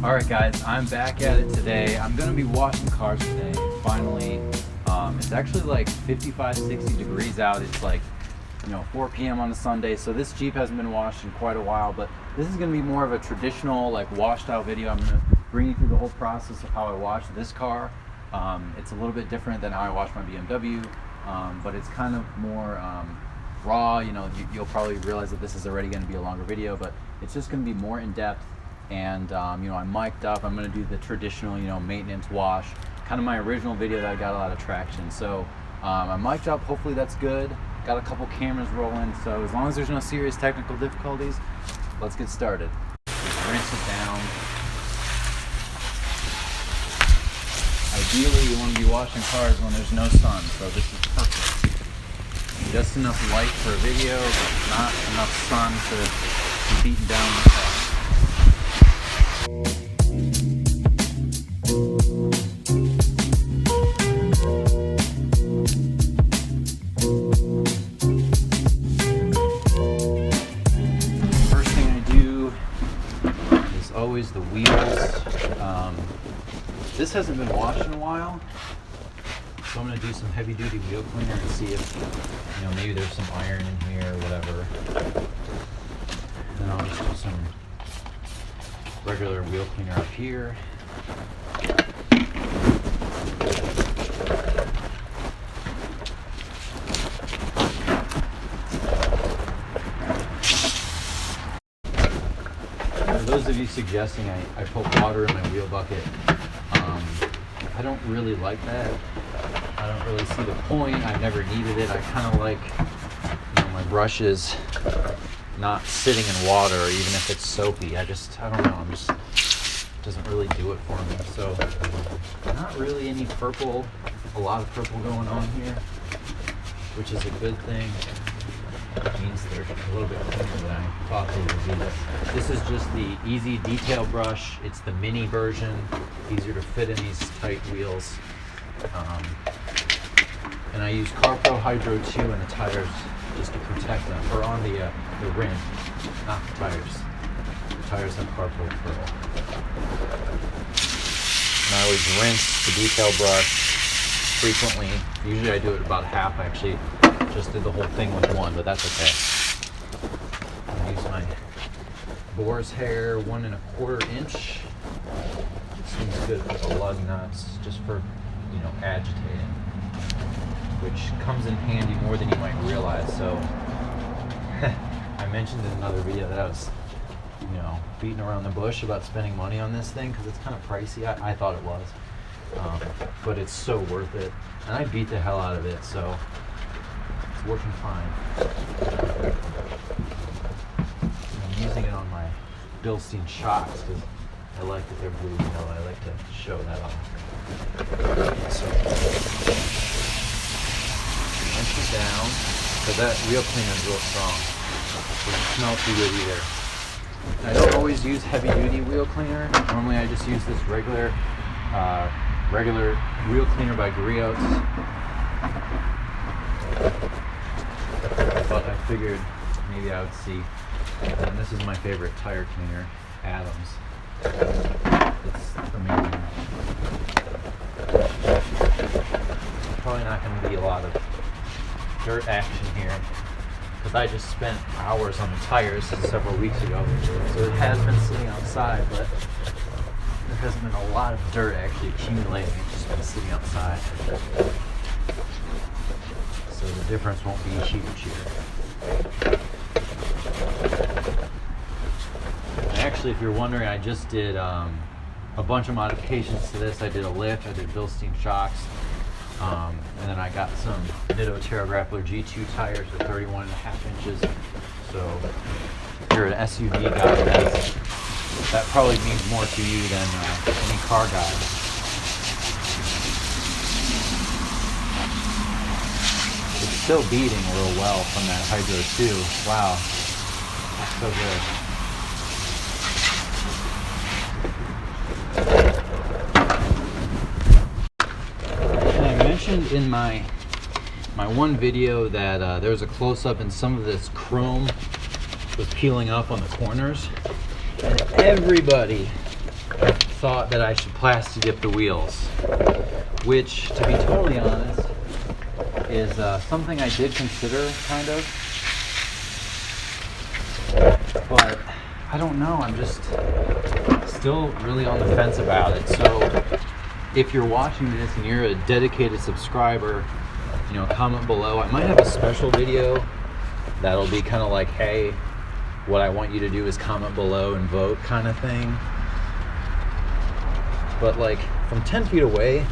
Alright guys, I'm back at it today. I'm going to be washing cars today, finally. It's actually like 55, 60 degrees out. It's like, 4 p.m. on a Sunday, so this Jeep hasn't been washed in quite a while, but this is going to be more of a traditional, like, washed out video. I'm going to bring you through the whole process of how I wash this car. It's a little bit different than how I wash my BMW, but it's kind of more raw. You'll probably realize that this is already going to be a longer video, but it's just going to be more in depth. And I'm mic'd up. I'm going to do the traditional maintenance wash, kind of my original video that I got a lot of traction. So I'm mic'd up. Hopefully that's good. Got a couple cameras rolling, so as long as there's no serious technical difficulties, let's get started. Just rinse it down. Ideally you want to be washing cars when there's no sun, so this is perfect. Just enough light for a video, but not enough sun to be beating down the car. First thing I do is always the wheels. This hasn't been washed in a while, so I'm going to do some heavy duty wheel cleaner and see if maybe there's some iron in here or whatever. And I'll just do some regular wheel cleaner up here. For those of you suggesting I put water in my wheel bucket, I don't really like that. I don't really see the point. I've never needed it. I kind of like my brushes not sitting in water, even if it's soapy. I don't know, doesn't really do it for me. So not really any purple, a lot of purple going on here, which is a good thing. It means they're a little bit cleaner than I thought they would be. This is just the Easy Detail Brush. It's the mini version, easier to fit in these tight wheels. And I use CarPro Hydro 2 in the tires just to protect them, or on the rim, not the tires. The tires have CarPro Pearl. And I always rinse the detail brush frequently. Usually I do it about half. I actually just did the whole thing with one, but that's okay. I use my boar's hair, 1 1/4 inch. Seems good for the lug nuts, just for agitating, which comes in handy more than you might realize. So I mentioned in another video that I was beating around the bush about spending money on this thing because it's kind of pricey. I thought it was, but it's so worth it, and I beat the hell out of it, so it's working fine. I'm using it on my Bilstein shocks because I like that they're blue and yellow. I like to show that off. So rinse it down, because that wheel cleaner is real strong. It doesn't smell too good either. I don't always use heavy duty wheel cleaner. Normally I just use this regular wheel cleaner by Griot's. But I figured maybe I would see. And this is my favorite tire cleaner, Adams. It's amazing. Probably not going to be a lot of dirt action here because I just spent hours on the tires several weeks ago, so it has been sitting outside, but there hasn't been a lot of dirt actually accumulating. It's just been sitting outside, so the difference won't be huge here. Actually, if you're wondering, I just did a bunch of modifications to this. I did a lift, I did Bilstein shocks, and then I got some Nitto TerraGrappler G2 tires at 31.5 inches. So if you're an SUV guy, that probably means more to you than any car guy. It's still beating real well from that Hydro 2. Wow, that's so good. In my one video that there was a close-up and some of this chrome was peeling up on the corners, and everybody thought that I should plasti dip the wheels, which, to be totally honest, is something I did consider, kind of. But I don't know, I'm just still really on the fence about it. So if you're watching this and you're a dedicated subscriber, you know, comment below. I might have a special video that'll be kind of like, hey, what I want you to do is comment below and vote kind of thing. But like from 10 feet away,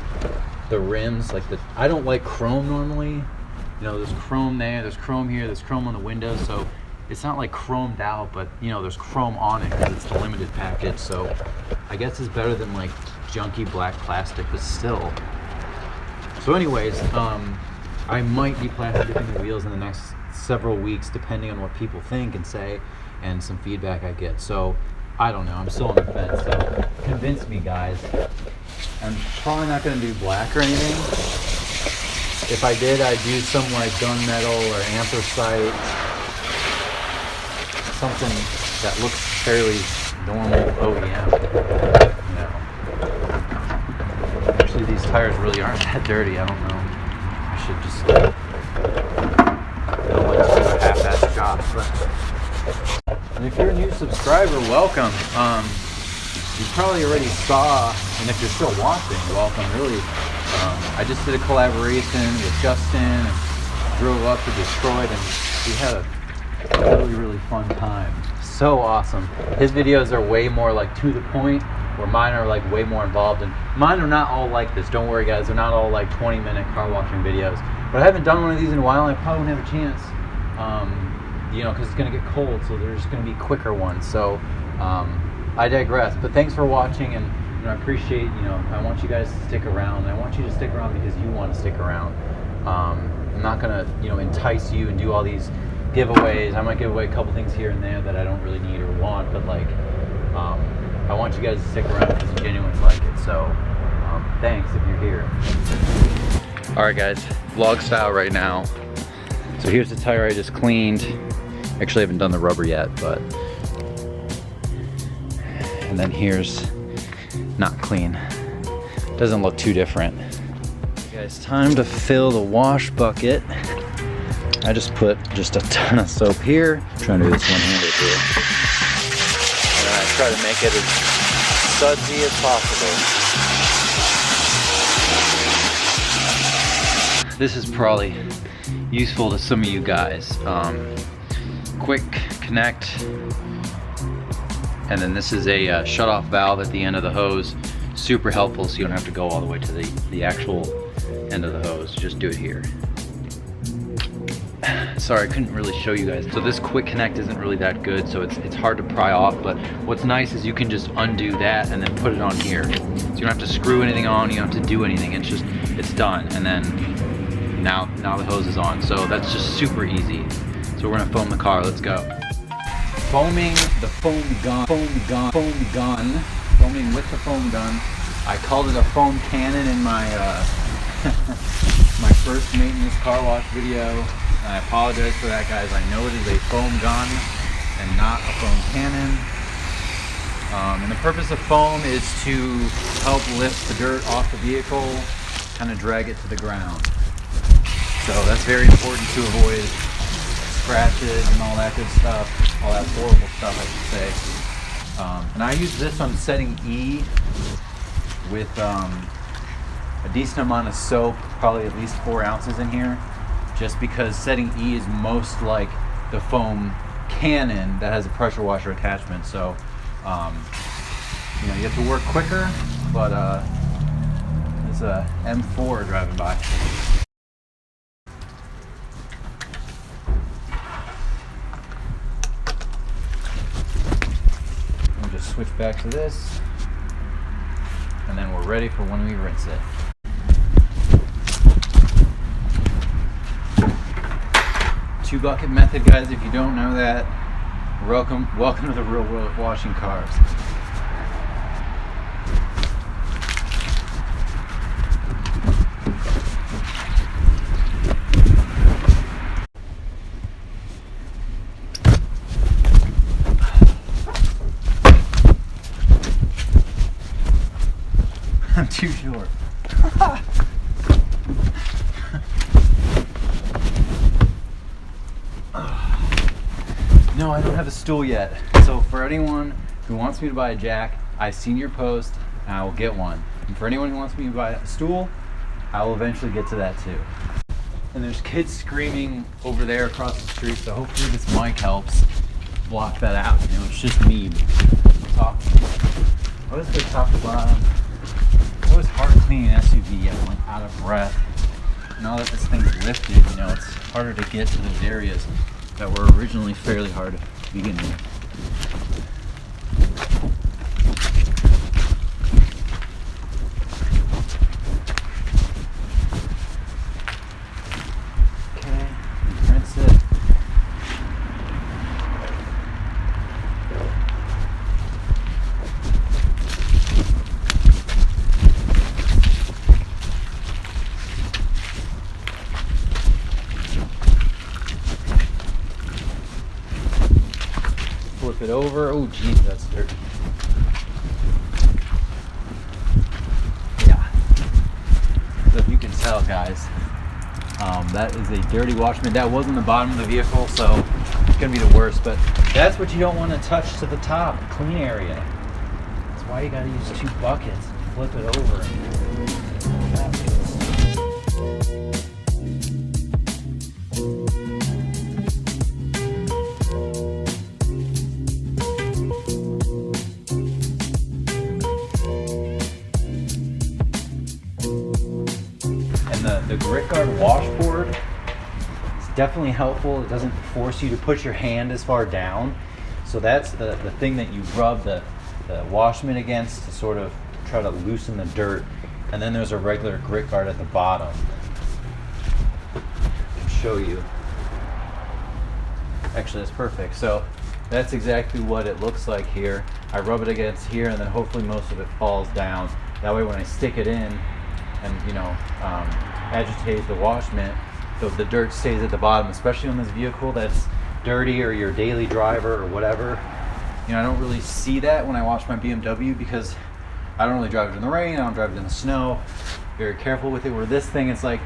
the rims, like I don't like chrome normally. You know, there's chrome there, there's chrome here, there's chrome on the windows, so it's not like chromed out, but you know, there's chrome on it because it's the limited package. So I guess it's better than like junky black plastic, but still. So anyways, I might be plasti dipping the wheels in the next several weeks, depending on what people think and say, and some feedback I get. So I don't know, I'm still on the fence. So convince me, guys. I'm probably not going to do black or anything. If I did, I'd use some like gunmetal or anthracite, something that looks fairly normal OEM. You know. Actually, these tires really aren't that dirty. I don't know. I should just. I don't like to do a half-assed job, but. And if you're a new subscriber, welcome. You probably already saw, and if you're still watching, welcome. Really, I just did a collaboration with Justin and drove up to Detroit, and we had a really fun time. So awesome. His videos are way more like to the point, where mine are like way more involved, and mine are not all like this. Don't worry, guys. They're not all like 20-minute car washing videos. But I haven't done one of these in a while, and I probably won't have a chance. You know, because it's going to get cold, so there's going to be quicker ones. So I digress. But thanks for watching, and you know, I appreciate, you know, I want you guys to stick around. I want you to stick around because you want to stick around. I'm not going to, you know, entice you and do all these giveaways. I might give away a couple things here and there that I don't really need or want, but like, I want you guys to stick around because you genuinely like it. So thanks if you're here. All right, guys, vlog style right now. So here's the tire I just cleaned. Actually, I haven't done the rubber yet, but. And then here's not clean. Doesn't look too different. Okay, guys, time to fill the wash bucket. I just put just a ton of soap here. I'm trying to do this one-handed here. And I try to make it as sudsy as possible. This is probably useful to some of you guys. Quick connect, and then this is a shut-off valve at the end of the hose. Super helpful, so you don't have to go all the way to the actual end of the hose. Just do it here. Sorry, I couldn't really show you guys. So this quick connect isn't really that good, so it's hard to pry off, but what's nice is you can just undo that and then put it on here. So you don't have to screw anything on, you don't have to do anything, it's done. And then now the hose is on, so that's just super easy. So we're gonna foam the car, let's go. Foaming the foam gun, foaming with the foam gun. I called it a foam cannon in my my first maintenance car wash video. And I apologize for that, guys. I know it is a foam gun and not a foam cannon. And the purpose of foam is to help lift the dirt off the vehicle, kind of drag it to the ground. So that's very important to avoid scratches and all that good stuff, all that horrible stuff, I should say. And I use this on setting E with a decent amount of soap, probably at least 4 ounces in here, just because setting E is most like the foam cannon that has a pressure washer attachment. So, you know, you have to work quicker, but there's a M4 driving by. We'll just switch back to this, and then we're ready for when we rinse it. Two bucket method, guys. If you don't know that, welcome to the real world washing cars. I'm too short. No, I don't have a stool yet. So for anyone who wants me to buy a jack, I've seen your post and I will get one. And for anyone who wants me to buy a stool, I will eventually get to that too. And there's kids screaming over there across the street, so hopefully this mic helps block that out. You know, it's just me talking. What is the top to bottom? It's always hard cleaning an SUV. I'm like out of breath. Now that this thing's lifted, you know, it's harder to get to those areas that were originally fairly hard to begin with. Okay, rinse it. Flip it over. Oh geez, that's dirty. Yeah. So if you can tell, guys, that is a dirty Washman. That was in the bottom of the vehicle, so it's gonna be the worst. But that's what you don't want to touch to the top, the clean area. That's why you gotta use 2 buckets and flip it over. The grit guard washboard is definitely helpful. It doesn't force you to push your hand as far down. So that's the thing that you rub the washman against to sort of try to loosen the dirt. And then there's a regular grit guard at the bottom. I can show you. Actually, that's perfect. So that's exactly what it looks like here. I rub it against here and then hopefully most of it falls down. That way when I stick it in and, you know, agitate the washman, the dirt stays at the bottom, especially on this vehicle that's dirty or your daily driver or whatever. You know, I don't really see that when I wash my BMW because I don't really drive it in the rain, I don't drive it in the snow. Very careful with it. Where this thing, it's like,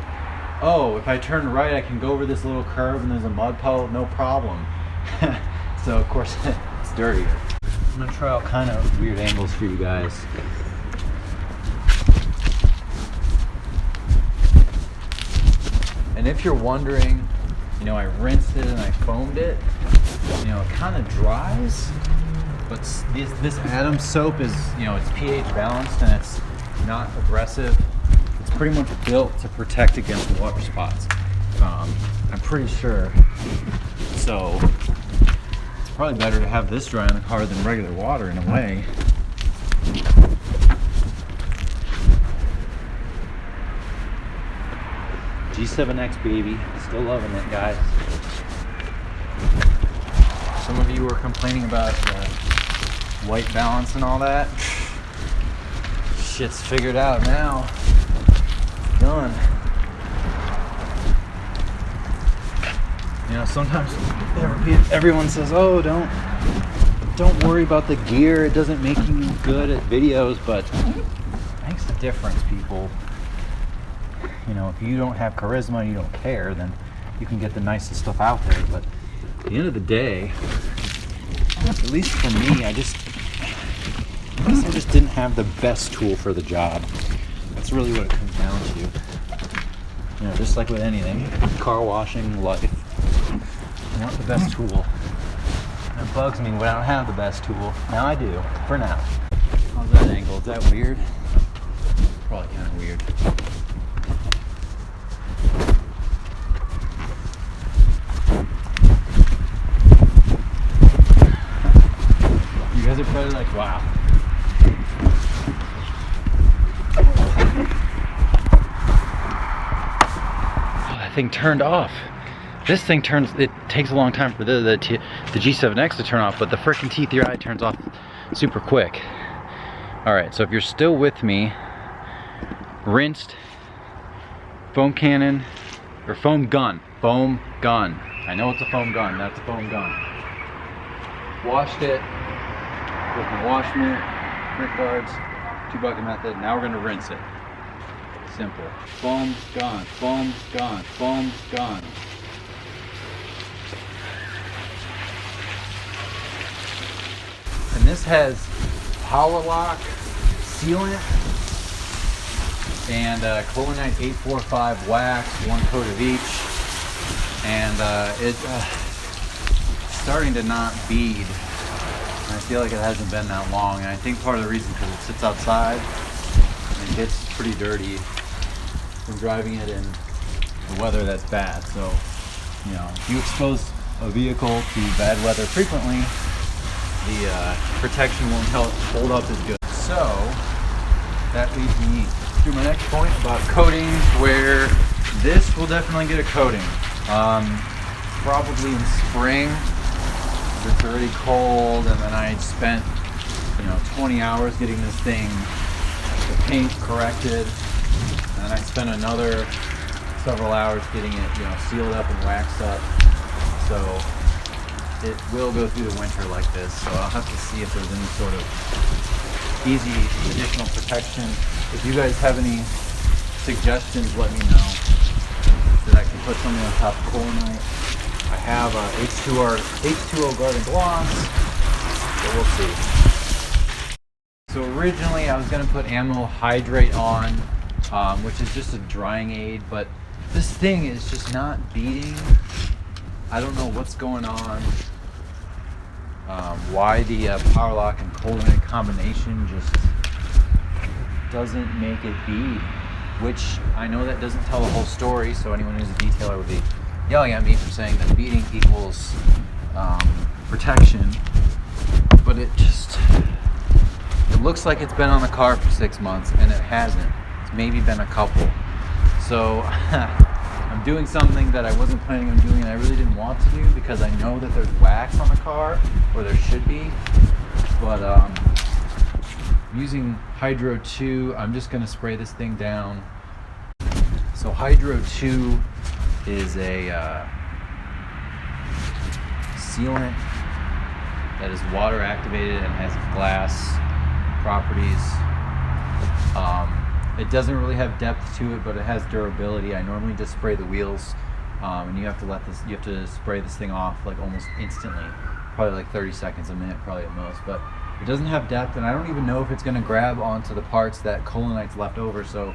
oh, if I turn right, I can go over this little curve and there's a mud puddle, no problem. So of course it's dirtier. I'm gonna try all kind of weird angles for you guys. And if you're wondering, you know, I rinsed it and I foamed it. You know, it kind of dries, but this Adams soap is, you know, it's pH balanced and it's not aggressive. It's pretty much built to protect against water spots. I'm pretty sure. So it's probably better to have this dry on the car than regular water in a way. G7X baby, still loving it, guys. Some of you were complaining about white balance and all that. Shit's figured out now. Done. You know, sometimes everyone says, "Oh, don't worry about the gear. It doesn't make you good at videos," but it makes a difference, people. You know, if you don't have charisma, you don't care, then you can get the nicest stuff out there. But at the end of the day, at least for me, I guess I just didn't have the best tool for the job. That's really what it comes down to. You know, just like with anything, car washing, life, you want the best tool. And it bugs me when I don't have the best tool. Now I do, for now. How's that angle? Is that weird? Probably kind of weird. You guys are probably like, wow. Oh, that thing turned off. This thing turns, it takes a long time for the G7X to turn off, but the frickin' T3i turns off super quick. Alright, so if you're still with me, rinsed, foam cannon, or foam gun. Foam gun. I know it's a foam gun, that's a foam gun. Washed it with my wash mitt, grit guards, 2-bucket method. Now we're gonna rinse it. Simple. Foam, gone. Foam, gone. Foam, gone. And this has power lock, sealant, and Colinite 845 wax, 1 coat of each. And it's starting to not bead. I feel like it hasn't been that long, and I think part of the reason because it sits outside and it gets pretty dirty from driving it in the weather that's bad. So, you know, if you expose a vehicle to bad weather frequently, the protection won't hold up as good. So that leads me to my next point about coatings, where this will definitely get a coating. Probably in spring. It's already cold, and then I spent 20 hours getting this thing, the paint corrected, and then I spent another several hours getting it sealed up and waxed up. So it will go through the winter like this, so I'll have to see if there's any sort of easy additional protection. If you guys have any suggestions, let me know that I can put something on top of Colinite. I have H2O Garden Gloss, so we'll see. So originally I was going to put Ammo Hydrate on, which is just a drying aid, but this thing is just not beading. I don't know what's going on, why the Power Lock and Colinite combination just doesn't make it bead, which I know that doesn't tell the whole story, so anyone who's a detailer would be yelling at me for saying that beading equals protection, but it looks like it's been on the car for 6 months, and it hasn't. It's maybe been a couple. So I'm doing something that I wasn't planning on doing and I really didn't want to do, because I know that there's wax on the car, or there should be, but I'm using Hydro 2. I'm just going to spray this thing down. So Hydro 2 is a sealant that is water activated and has glass properties. It doesn't really have depth to it, but it has durability. I normally just spray the wheels, and you have to spray this thing off like almost instantly, probably like 30 seconds, a minute probably at most. But it doesn't have depth, and I don't even know if it's going to grab onto the parts that Colinite's left over. So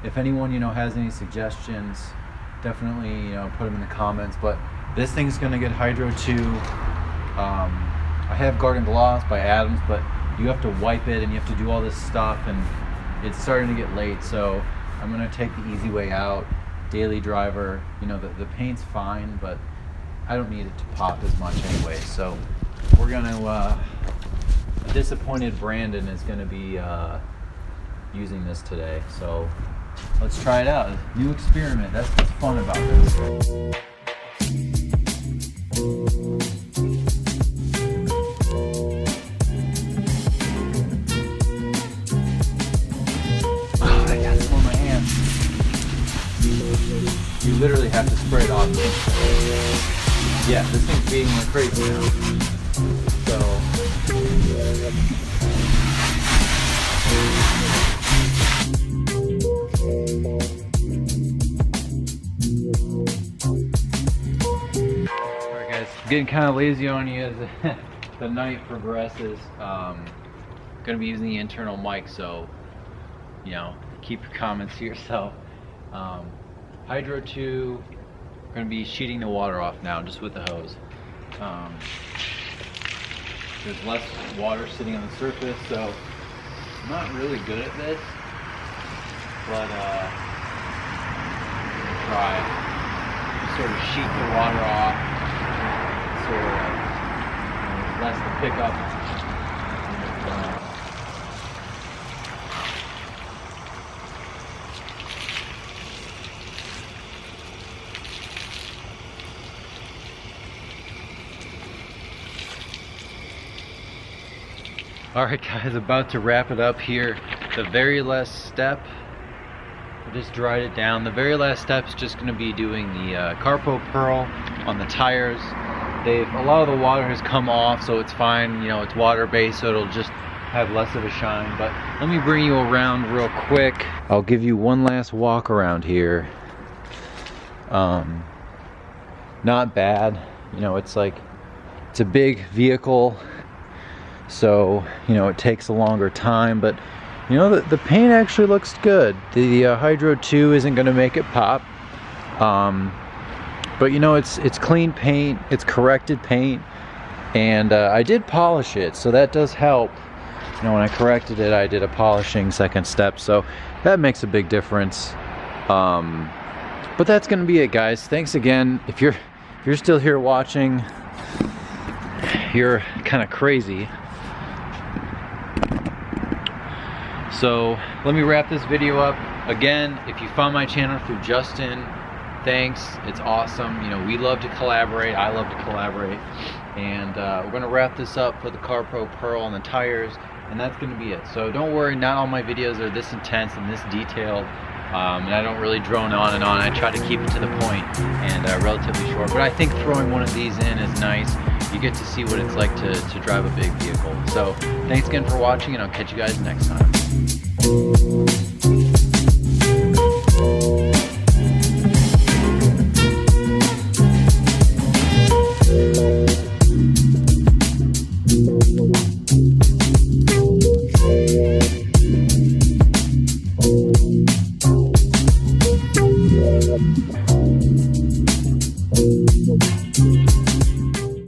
if anyone has any suggestions, definitely put them in the comments. But this thing's gonna get Hydro 2. I have Garden Gloss by Adams, but you have to wipe it and you have to do all this stuff, and it's starting to get late, so I'm gonna take the easy way out. Daily driver, the paint's fine, but I don't need it to pop as much anyway. So we're gonna disappointed Brandon is gonna be using this today, so let's try it out. New experiment. That's what's fun about this. Oh, I got some on my hands. You literally have to spray it off. Yeah, this thing's beating like crazy now. So. Alright guys, I'm getting kind of lazy on you as the night progresses. Gonna be using the internal mic, so keep your comments to yourself. Hydro 2, gonna be sheeting the water off now just with the hose. There's less water sitting on the surface, so I'm not really good at this, but try. Just sort of sheet the water off, sort of less to pick up. Alright guys, about to wrap it up here. The very last step, I just dried it down. The very last step is just going to be doing the Carpo Pearl on the tires. A lot of the water has come off, so it's fine. It's water based, so it'll just have less of a shine. But let me bring you around real quick. I'll give you one last walk around here. Not bad, you know, it's like, it's a big vehicle, so, you know, it takes a longer time, but, you know, the paint actually looks good. The Hydro 2 isn't going to make it pop, but, you know, it's clean paint, it's corrected paint, and I did polish it, so that does help. You know, when I corrected it, I did a polishing second step, so that makes a big difference. But that's gonna be it, guys. Thanks again. If you're still here watching, you're kind of crazy. So let me wrap this video up. Again, if you found my channel through Justin, thanks. It's awesome. You know, we love to collaborate. I love to collaborate. And we're gonna wrap this up, put the CarPro Pearl on the tires, and that's gonna be it. So don't worry, not all my videos are this intense and this detailed. And I don't really drone on and on. I try to keep it to the point and relatively short. But I think throwing one of these in is nice. You get to see what it's like to drive a big vehicle. So thanks again for watching, and I'll catch you guys next time.